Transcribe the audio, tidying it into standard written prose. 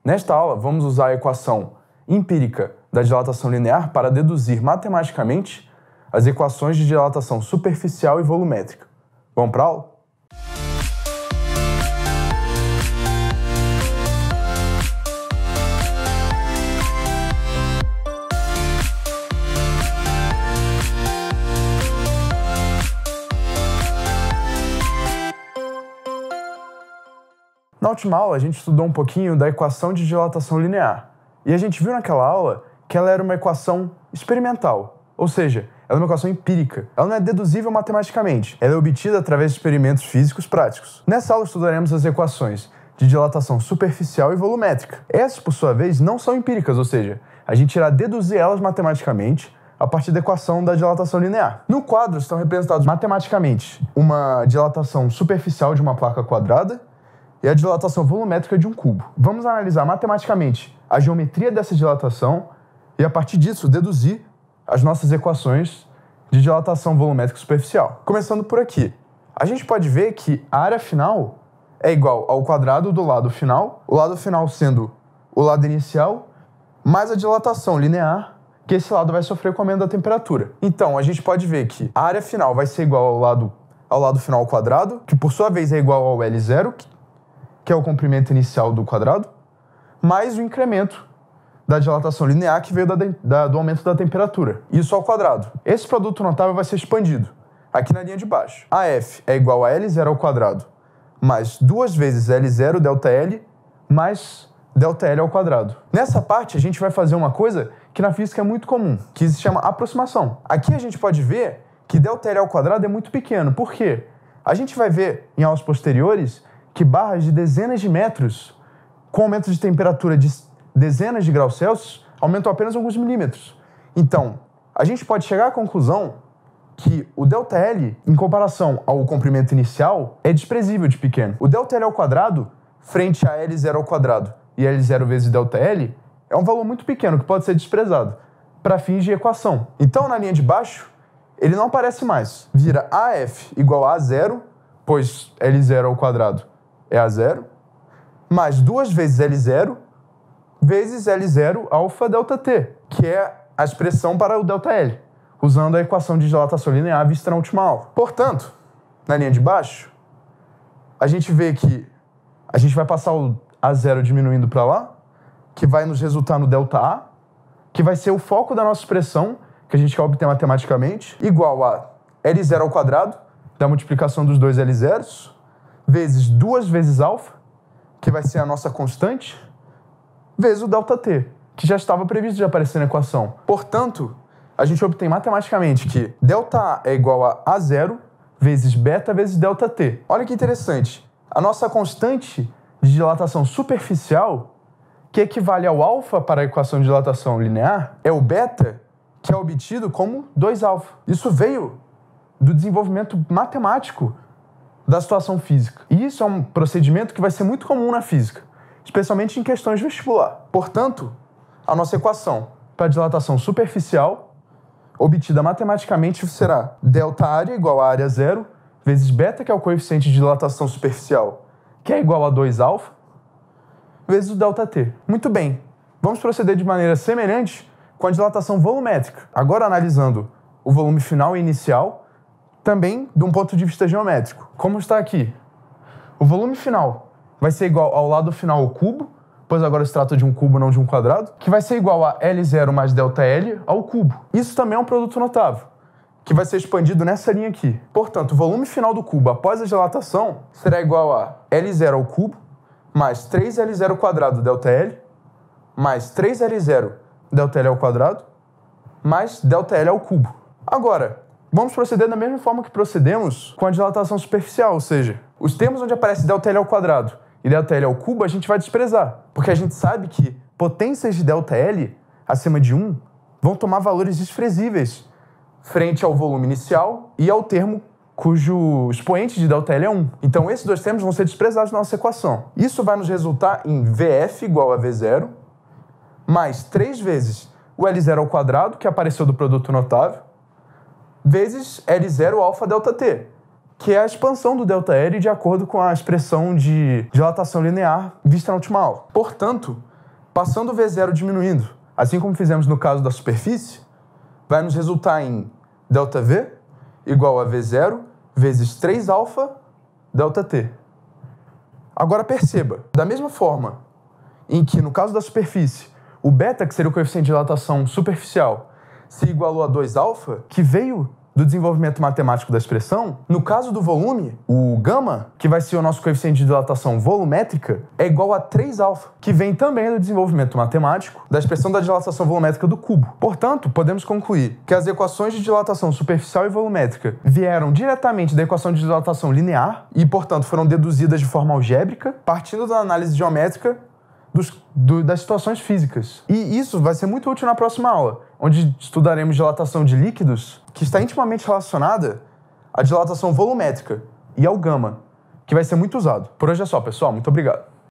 Nesta aula, vamos usar a equação empírica da dilatação linear para deduzir matematicamente as equações de dilatação superficial e volumétrica. Vamos para a aula? Na última aula, a gente estudou um pouquinho da equação de dilatação linear. E a gente viu naquela aula que ela era uma equação experimental, ou seja, ela é uma equação empírica. Ela não é deduzível matematicamente, ela é obtida através de experimentos físicos práticos. Nessa aula estudaremos as equações de dilatação superficial e volumétrica. Essas, por sua vez, não são empíricas, ou seja, a gente irá deduzir elas matematicamente a partir da equação da dilatação linear. No quadro estão representados matematicamente uma dilatação superficial de uma placa quadrada e a dilatação volumétrica de um cubo. Vamos analisar matematicamente a geometria dessa dilatação e, a partir disso, deduzir as nossas equações de dilatação volumétrica superficial. Começando por aqui, a gente pode ver que a área final é igual ao quadrado do lado final, o lado final sendo o lado inicial, mais a dilatação linear, que esse lado vai sofrer com o aumento da temperatura. Então, a gente pode ver que a área final vai ser igual ao lado final ao quadrado, que por sua vez é igual ao L0, que é o comprimento inicial do quadrado, mais o incremento da dilatação linear que veio do aumento da temperatura. Isso ao quadrado. Esse produto notável vai ser expandido aqui na linha de baixo. AF é igual a L0 ao quadrado mais 2 vezes L0 ΔL mais ΔL ao quadrado. Nessa parte, a gente vai fazer uma coisa que na física é muito comum, que se chama aproximação. Aqui a gente pode ver que ΔL ao quadrado é muito pequeno. Por quê? A gente vai ver em aulas posteriores que barras de dezenas de metros, com aumento de temperatura de dezenas de graus Celsius, aumentam apenas alguns milímetros. Então, a gente pode chegar à conclusão que o ΔL, em comparação ao comprimento inicial, é desprezível de pequeno. O ΔL ao quadrado, frente a L0 ao quadrado e L0 vezes ΔL, é um valor muito pequeno que pode ser desprezado para fins de equação. Então, na linha de baixo, ele não aparece mais. Vira AF igual a A0, pois L0 ao quadrado é A0, mais 2 vezes L0 vezes L0 alfa ΔT, que é a expressão para o ΔL, usando a equação de dilatação linear vista na última aula. Portanto, na linha de baixo, a gente vê que a gente vai passar o A0 diminuindo para lá, que vai nos resultar no ΔA, que vai ser o foco da nossa expressão, que a gente quer obter matematicamente, igual a L0 ao quadrado, da multiplicação dos dois L0s, vezes 2 vezes alfa, que vai ser a nossa constante, vezes o ΔT, que já estava previsto de aparecer na equação. Portanto, a gente obtém matematicamente que ΔA é igual a A0 vezes beta vezes ΔT. Olha que interessante. A nossa constante de dilatação superficial, que equivale ao alfa para a equação de dilatação linear, é o beta, que é obtido como 2α. Isso veio do desenvolvimento matemático da situação física. E isso é um procedimento que vai ser muito comum na física, especialmente em questões de vestibular. Portanto, a nossa equação para dilatação superficial, obtida matematicamente, será delta área igual a área zero, vezes beta, que é o coeficiente de dilatação superficial, que é igual a 2α, vezes o ΔT. Muito bem, vamos proceder de maneira semelhante com a dilatação volumétrica. Agora analisando o volume final e inicial, também de um ponto de vista geométrico. Como está aqui? O volume final vai ser igual ao lado final ao cubo, pois agora se trata de um cubo, não de um quadrado, que vai ser igual a L0 mais ΔL ao cubo. Isso também é um produto notável, que vai ser expandido nessa linha aqui. Portanto, o volume final do cubo após a dilatação será igual a L0 ao cubo, mais 3L0 quadrado ΔL, mais 3L0 ΔL ao quadrado, mais ΔL ao cubo. Agora, vamos proceder da mesma forma que procedemos com a dilatação superficial, ou seja, os termos onde aparece ΔL ao quadrado e ΔL ao cubo a gente vai desprezar, porque a gente sabe que potências de ΔL acima de 1 vão tomar valores desprezíveis frente ao volume inicial e ao termo cujo expoente de ΔL é 1. Então esses dois termos vão ser desprezados na nossa equação. Isso vai nos resultar em VF igual a V0 mais 3 vezes o L0 ao quadrado, que apareceu do produto notável, vezes L0 alfa ΔT, que é a expansão do ΔL de acordo com a expressão de dilatação linear vista na última aula. Portanto, passando o V0 diminuindo, assim como fizemos no caso da superfície, vai nos resultar em ΔV igual a V0 vezes 3α ΔT. Agora perceba, da mesma forma em que no caso da superfície, o beta, que seria o coeficiente de dilatação superficial, se igualou a 2α, que veio do desenvolvimento matemático da expressão, no caso do volume, o gama, que vai ser o nosso coeficiente de dilatação volumétrica, é igual a 3α, que vem também do desenvolvimento matemático da expressão da dilatação volumétrica do cubo. Portanto, podemos concluir que as equações de dilatação superficial e volumétrica vieram diretamente da equação de dilatação linear e, portanto, foram deduzidas de forma algébrica, partindo da análise geométrica das situações físicas. E isso vai ser muito útil na próxima aula, onde estudaremos dilatação de líquidos, que está intimamente relacionada à dilatação volumétrica e ao gama, que vai ser muito usado. Por hoje é só, pessoal. Muito obrigado.